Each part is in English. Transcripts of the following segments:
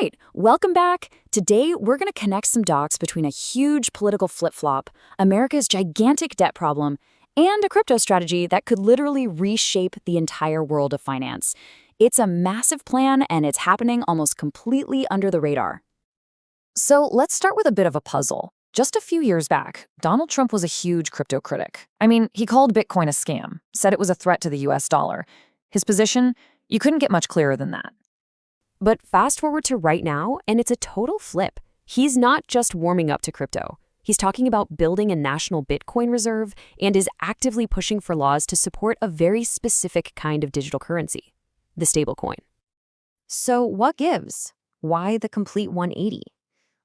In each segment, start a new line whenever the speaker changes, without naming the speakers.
right, welcome back. Today, we're going to connect some dots between a huge political flip-flop, America's gigantic debt problem, and a crypto strategy that could literally reshape the entire world of finance. It's a massive plan, and it's happening almost completely under the radar. So let's start with a bit of a puzzle. Just a few years back, Donald Trump was a huge crypto critic. I mean, he called Bitcoin a scam, said it was a threat to the US dollar. His position? You couldn't get much clearer than that.
But fast forward to right now, and it's a total flip. He's not just warming up to crypto. He's talking about building a national Bitcoin reserve and is actively pushing for laws to support a very specific kind of digital currency, the stablecoin. So what gives? Why the complete 180?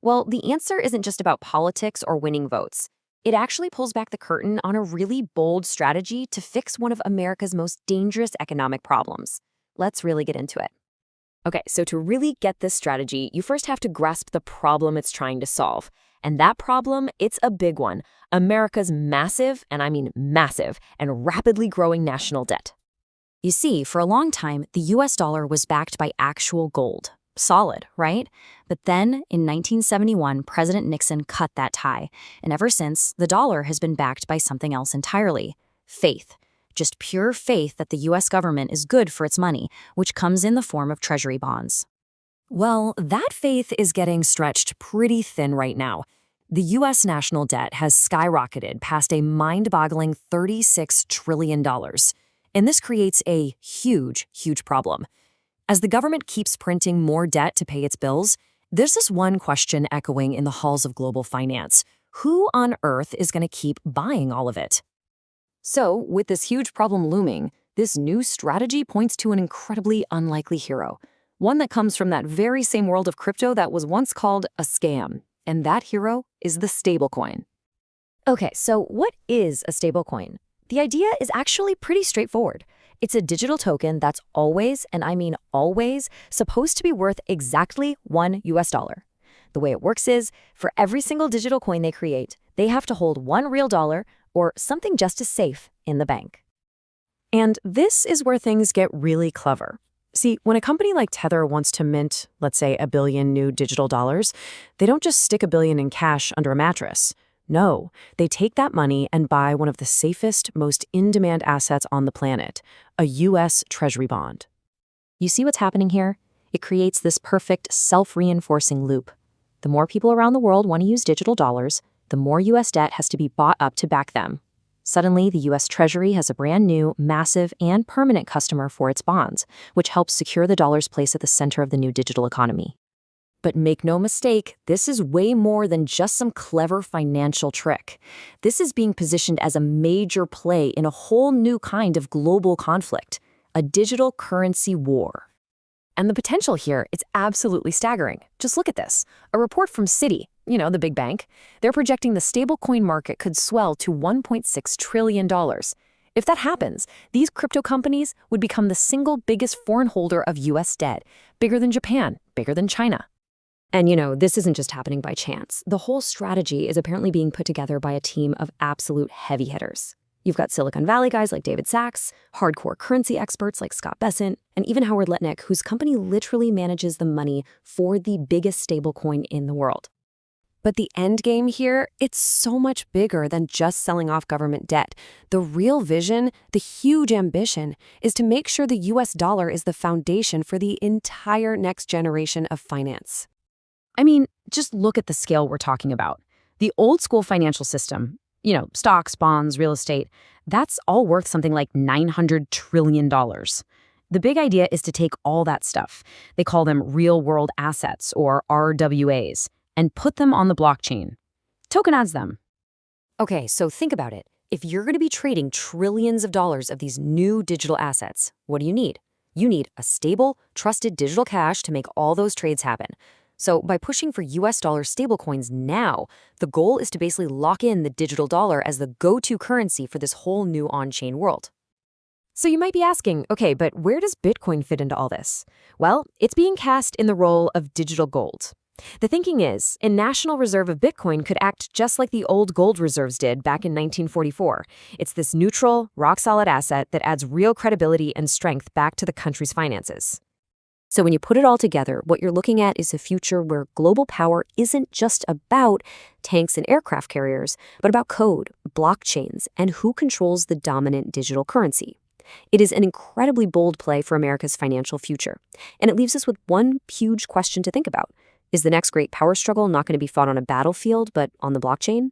Well, the answer isn't just about politics or winning votes. It actually pulls back the curtain on a really bold strategy to fix one of America's most dangerous economic problems. Let's really get into it. Okay, so to really get this strategy, you first have to grasp the problem it's trying to solve. And that problem, it's a big one. America's massive, and I mean massive, and rapidly growing national debt.
You see, for a long time, the US dollar was backed by actual gold. Solid, right? But then, in 1971, President Nixon cut that tie. And ever since, the dollar has been backed by something else entirely. Faith. Just pure faith that the US government is good for its money, which comes in the form of Treasury bonds. Well, that faith is getting stretched pretty thin right now. The US national debt has skyrocketed past a mind-boggling $36 trillion. And this creates a huge, huge problem. As the government keeps printing more debt to pay its bills, there's this one question echoing in the halls of global finance. Who on earth is going to keep buying all of it? So, with this huge problem looming, this new strategy points to an incredibly unlikely hero, one that comes from that very same world of crypto that was once called a scam, and that hero is the stablecoin. Okay, so what is a stablecoin? The idea is actually pretty straightforward. It's a digital token that's always, and I mean always, supposed to be worth exactly $1 US. The way it works is, for every single digital coin they create, they have to hold one real dollar or something just as safe in the bank. And this is where things get really clever. See, when a company like Tether wants to mint, let's say, 1 billion new digital dollars, they don't just stick 1 billion in cash under a mattress. No, they take that money and buy one of the safest, most in-demand assets on the planet, a US Treasury bond. You see what's happening here? It creates this perfect self-reinforcing loop. The more people around the world want to use digital dollars, the more US debt has to be bought up to back them. Suddenly, the US Treasury has a brand new, massive, and permanent customer for its bonds, which helps secure the dollar's place at the center of the new digital economy. But make no mistake, this is way more than just some clever financial trick. This is being positioned as a major play in a whole new kind of global conflict, a digital currency war. And the potential here is absolutely staggering. Just look at this. A report from Citi, the big bank, they're projecting the stablecoin market could swell to $1.6 trillion. If that happens, these crypto companies would become the single biggest foreign holder of US debt, bigger than Japan, bigger than China. And this isn't just happening by chance. The whole strategy is apparently being put together by a team of absolute heavy hitters. You've got Silicon Valley guys like David Sachs, hardcore currency experts like Scott Bessent, and even Howard Lutnick, whose company literally manages the money for the biggest stablecoin in the world. But the end game here, it's so much bigger than just selling off government debt. The real vision, the huge ambition, is to make sure the US dollar is the foundation for the entire next generation of finance. I mean, just look at the scale we're talking about. The old school financial system, stocks, bonds, real estate, that's all worth something like $900 trillion. The big idea is to take all that stuff, they call them real-world assets, or RWAs, and put them on the blockchain. Tokenize them. Okay, so think about it. If you're going to be trading trillions of dollars of these new digital assets, what do you need? You need a stable, trusted digital cash to make all those trades happen. So by pushing for US dollar stablecoins now, the goal is to basically lock in the digital dollar as the go-to currency for this whole new on-chain world. So you might be asking, okay, but where does Bitcoin fit into all this? Well, it's being cast in the role of digital gold. The thinking is, a national reserve of Bitcoin could act just like the old gold reserves did back in 1944. It's this neutral, rock-solid asset that adds real credibility and strength back to the country's finances.
So when you put it all together, what you're looking at is a future where global power isn't just about tanks and aircraft carriers, but about code, blockchains, and who controls the dominant digital currency. It is an incredibly bold play for America's financial future. And it leaves us with one huge question to think about. Is the next great power struggle not going to be fought on a battlefield, but on the blockchain?